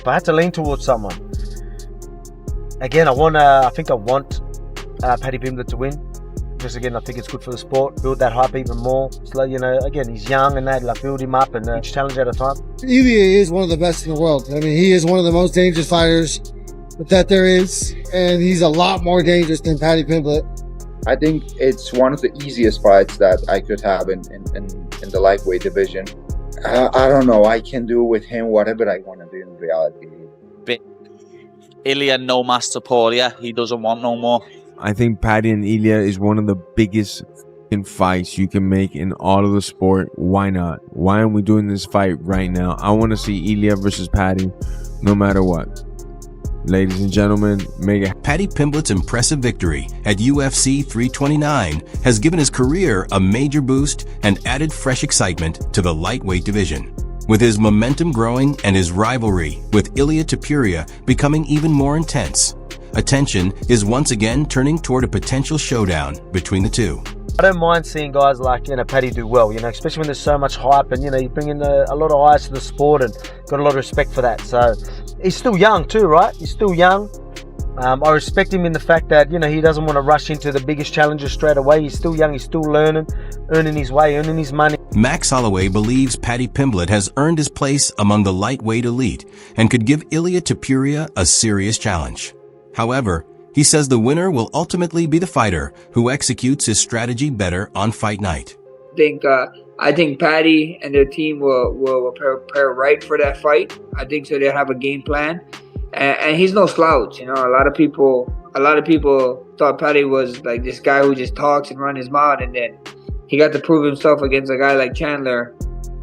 If I had to lean towards someone, again, I think I want Paddy Pimblett to win. Just again, I think it's good for the sport. Build that hype even more. So, you know, again, he's young and that, like, build him up and each challenge at a time. Ilia is one of the best in the world. I mean, he is one of the most dangerous fighters that there is, and he's a lot more dangerous than Paddy Pimblett. I think it's one of the easiest fights that I could have in the lightweight division. I don't know. I can do with him whatever I want to do in reality. Ilia no mas Topuria. He doesn't want no more. I think Paddy and Ilia is one of the biggest fights you can make in all of the sport. Why not? Why aren't we doing this fight right now? I want to see Ilia versus Paddy no matter what. Ladies and gentlemen, Paddy Pimblett's impressive victory at UFC 329 has given his career a major boost and added fresh excitement to the lightweight division. With his momentum growing and his rivalry with Ilia Topuria becoming even more intense, attention is once again turning toward a potential showdown between the two. I don't mind seeing guys like, you know, Paddy do well, you know, especially when there's so much hype and, you know, you bring in a lot of eyes to the sport and got a lot of respect for that. So he's still young too, right? He's still young. I respect him in the fact that, you know, he doesn't want to rush into the biggest challenges straight away. He's still young, he's still learning, earning his way, earning his money. Max Holloway believes Paddy Pimblett has earned his place among the lightweight elite and could give Ilia Topuria a serious challenge. However, he says the winner will ultimately be the fighter who executes his strategy better on fight night. I think Paddy and their team will prepare right for that fight. I think so. They'll have a game plan, and he's no slouch. You know, a lot of people thought Paddy was like this guy who just talks and runs his mouth, and then he got to prove himself against a guy like Chandler.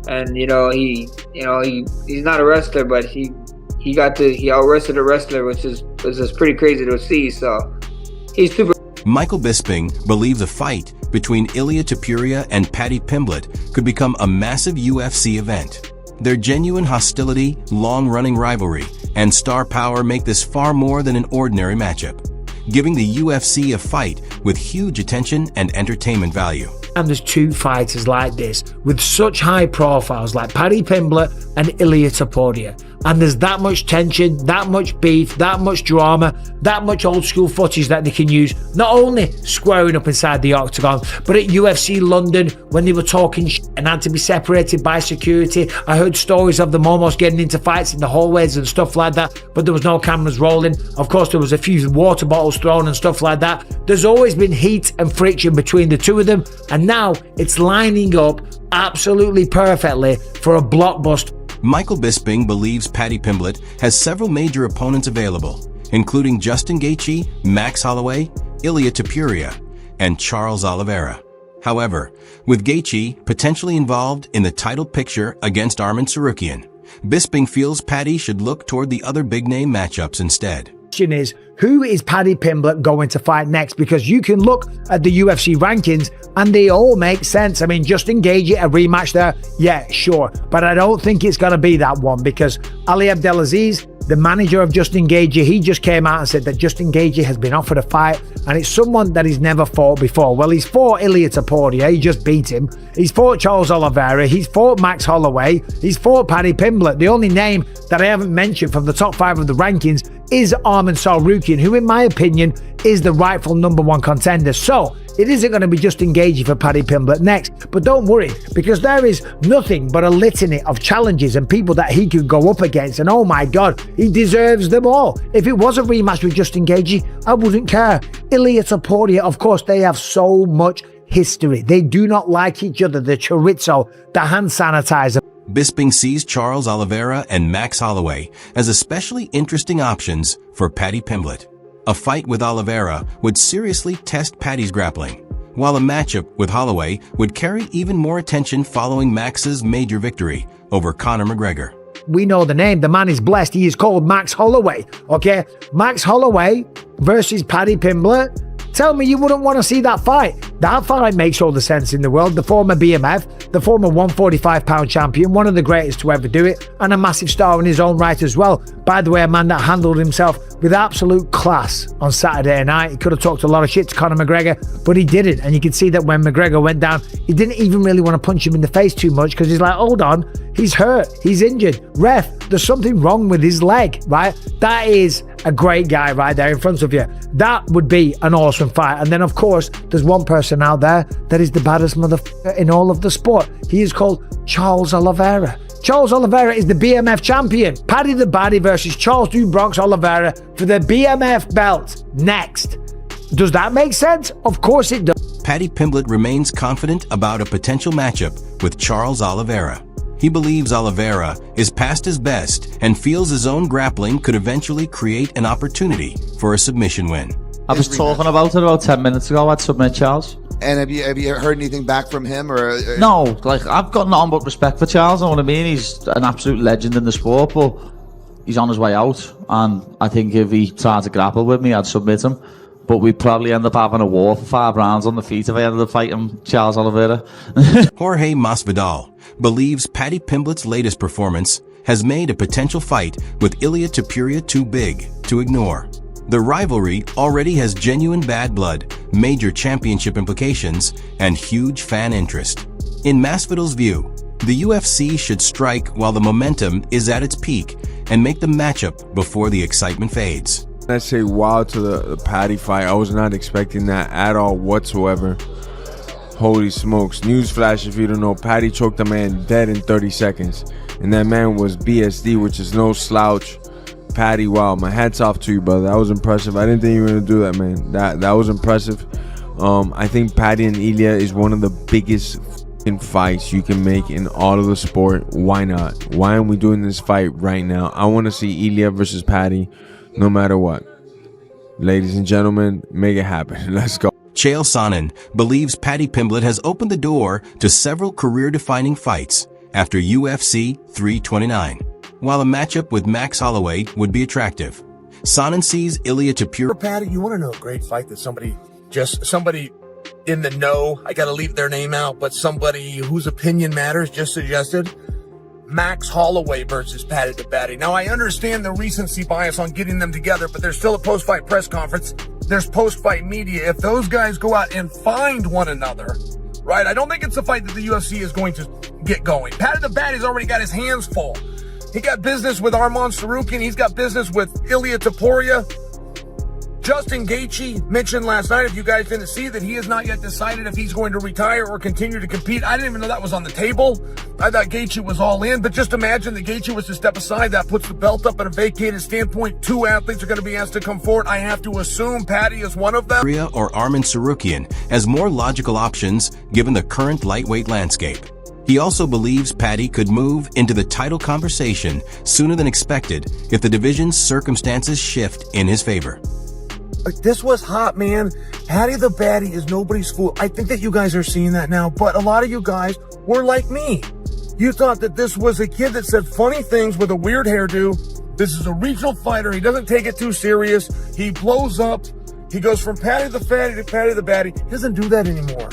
And he's not a wrestler, but he out-wrestled a wrestler, which is pretty crazy to see. So he's super. Michael Bisping believes a fight between Ilia Topuria and Paddy Pimblett could become a massive UFC event. Their genuine hostility, long-running rivalry, and star power make this far more than an ordinary matchup, giving the UFC a fight with huge attention and entertainment value. And there's two fighters like this with such high profiles like Paddy Pimblett and Ilia Topuria. And there's that much tension, that much beef, that much drama, that much old school footage that they can use, not only squaring up inside the octagon, but at UFC London when they were talking and had to be separated by security. I heard stories of them almost getting into fights in the hallways and stuff like that, but there was no cameras rolling. Of course, there was a few water bottles thrown and stuff like that. There's always been heat and friction between the two of them, and now it's lining up absolutely perfectly for a blockbuster. Michael Bisping believes Paddy Pimblett has several major opponents available, including Justin Gaethje, Max Holloway, Ilia Topuria, and Charles Oliveira. However, with Gaethje potentially involved in the title picture against Arman Tsarukyan, Bisping feels Paddy should look toward the other big-name matchups instead. Question is, who is Paddy Pimblett going to fight next? Because you can look at the UFC rankings and they all make sense. I mean, Justin Gaethje, a rematch there, yeah, sure. But I don't think it's going to be that one because Ali Abdelaziz, the manager of Justin Gaethje, he just came out and said that Justin Gaethje has been offered a fight and it's someone that he's never fought before. Well, he's fought Ilia Topuria, he just beat him. He's fought Charles Oliveira, he's fought Max Holloway, he's fought Paddy Pimblett. The only name that I haven't mentioned from the top 5 of the rankings is Arman Tsarukyan, who in my opinion is the rightful #1 contender. So it isn't going to be Justin Gaethje for Paddy Pimblett next. But don't worry, because there is nothing but a litany of challenges and people that he could go up against. And oh my God, he deserves them all. If it was a rematch with Justin Gaethje, I wouldn't care. Ilia Topuria, of course, they have so much history. They do not like each other. The chorizo, the hand sanitizer. Bisping sees Charles Oliveira and Max Holloway as especially interesting options for Paddy Pimblett. A fight with Oliveira would seriously test Paddy's grappling, while a matchup with Holloway would carry even more attention following Max's major victory over Conor McGregor. We know the name. The man is blessed. He is called Max Holloway. Okay, Max Holloway versus Paddy Pimblett. Tell me you wouldn't want to see that fight. That fight makes all the sense in the world. The former BMF, the former 145-pound champion, one of the greatest to ever do it, and a massive star in his own right as well. By the way, a man that handled himself with absolute class on Saturday night. He could have talked a lot of shit to Conor McGregor, but he didn't. And you can see that when McGregor went down, he didn't even really want to punch him in the face too much because he's like, hold on, he's hurt, he's injured. Ref, there's something wrong with his leg, right? That is a great guy right there in front of you. That would be an awesome fight. And then, of course, there's one person out there that is the baddest motherfucker in all of the sport. He is called Charles Oliveira. Charles Oliveira is the BMF champion. Paddy the Baddy versus Charles Du Bronx Oliveira for the BMF belt next. Does that make sense? Of course it does. Paddy Pimblett remains confident about a potential matchup with Charles Oliveira. He believes Oliveira is past his best and feels his own grappling could eventually create an opportunity for a submission win. I was talking about it about 10 minutes ago. I'd submit Charles. And have you heard anything back from him or? No, like I've got nothing but respect for Charles. You know what I mean? He's an absolute legend in the sport, but he's on his way out. And I think if he tried to grapple with me, I'd submit him. But we'd probably end up having a war for 5 rounds on the feet if I ended up fighting Charles Oliveira. Jorge Masvidal believes Paddy Pimblett's latest performance has made a potential fight with Ilia Topuria too big to ignore. The rivalry already has genuine bad blood, major championship implications, and huge fan interest. In Masvidal's view, the UFC should strike while the momentum is at its peak and make the matchup before the excitement fades. I say wow to the Paddy fight. I was not expecting that at all whatsoever. Holy smokes. Newsflash, if you don't know, Paddy choked a man dead in 30 seconds. And that man was BSD, which is no slouch. Paddy, wow, my hat's off to you, brother. That was impressive. I didn't think you were gonna do that, man. That was impressive. I think Paddy and Ilia is one of the biggest fights you can make in all of the sport. Why not? Why aren't we doing this fight right now? I want to see Ilia versus Paddy, no matter what. Ladies and gentlemen, make it happen. Let's go. Chael Sonnen believes Paddy Pimblett has opened the door to several career-defining fights after UFC 329. While a matchup with Max Holloway would be attractive, Sonnen sees Ilia Topuria. Paddy, you want to know a great fight that somebody in the know, I got to leave their name out, but somebody whose opinion matters just suggested? Max Holloway versus Paddy the Baddy. Now, I understand the recency bias on getting them together, but there's still a post-fight press conference. There's post-fight media. If those guys go out and find one another, right, I don't think it's a fight that the UFC is going to get going. Paddy the Baddy's already got his hands full. He got business with Arman Sarukian. He's got business with Ilia Topuria. Justin Gaethje mentioned last night, if you guys didn't see, that he has not yet decided if he's going to retire or continue to compete. I didn't even know that was on the table. I thought Gaethje was all in, but just imagine that Gaethje was to step aside. That puts the belt up at a vacated standpoint. 2 athletes are going to be asked to come forward. I have to assume Paddy is one of them. Or Arman Sarukian as more logical options given the current lightweight landscape. He also believes Paddy could move into the title conversation sooner than expected if the division's circumstances shift in his favor. This was hot, man. Paddy the Baddy is nobody's fool. I think that you guys are seeing that now, but a lot of you guys were like me. You thought that this was a kid that said funny things with a weird hairdo. This is a regional fighter. He doesn't take it too serious. He blows up. He goes from Paddy the Fatty to Paddy the Baddy. He doesn't do that anymore.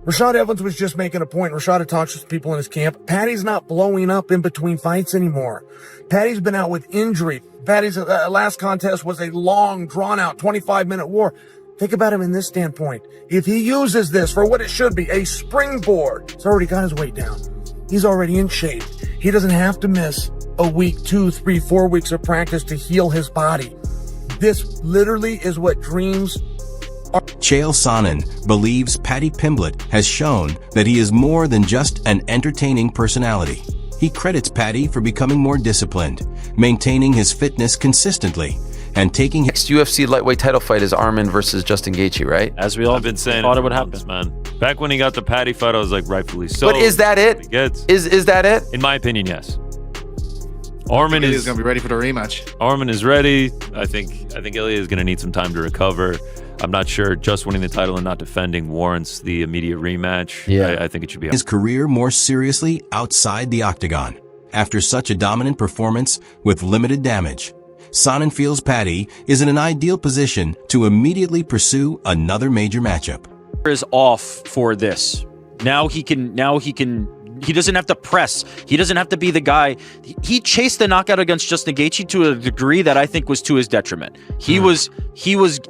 Rashad Evans was just making a point. Rashad had talked to people in his camp. Paddy's not blowing up in between fights anymore. Paddy's been out with injury. Paddy's last contest was a long, drawn-out, 25-minute war. Think about him in this standpoint. If he uses this for what it should be, a springboard, he's already got his weight down. He's already in shape. He doesn't have to miss a week, 2, 3, 4 weeks of practice to heal his body. This literally is what dreams are. Chael Sonnen believes Paddy Pimblett has shown that he is more than just an entertaining personality. He credits Paddy for becoming more disciplined, maintaining his fitness consistently, and taking next UFC lightweight title fight is Arman versus Justin Gaethje, right? As we all have been saying, thought it would happen, man. Back when he got the Paddy fight, I was like, rightfully so. But is that it? Is that it? In my opinion, yes. Arman is going to be ready for the rematch. Arman is ready. I think Ilia is going to need some time to recover. I'm not sure just winning the title and not defending warrants the immediate rematch. Yeah. I think it should be his career more seriously outside the octagon. After such a dominant performance with limited damage, Sonnen feels Paddy is in an ideal position to immediately pursue another major matchup. Is off for this. Now he can He doesn't have to press. He doesn't have to be the guy. He chased the knockout against Justin Gaethje to a degree that I think was to his detriment. He was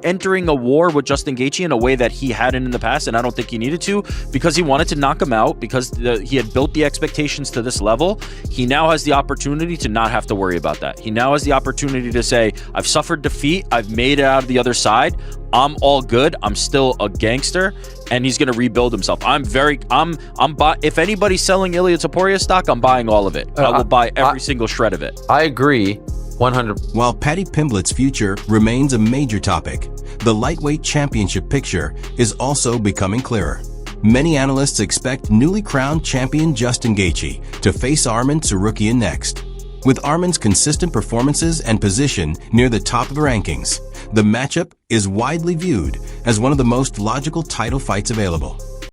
entering a war with Justin Gaethje in a way that he hadn't in the past, and I don't think he needed to, because he wanted to knock him out, because he had built the expectations to this level. He now has the opportunity to not have to worry about that. He now has the opportunity to say, I've suffered defeat. I've made it out of the other side. I'm all good. I'm still a gangster, and he's going to rebuild himself. If anybody's selling Ilia Topuria stock, I'm buying all of it. I will buy every single shred of it. I agree 100. While Paddy Pimblett's future remains a major topic, the lightweight championship picture is also becoming clearer. Many analysts expect newly crowned champion Justin Gaethje to face Arman Tsarukyan next. With Arman's consistent performances and position near the top of the rankings, the matchup is widely viewed as one of the most logical title fights available.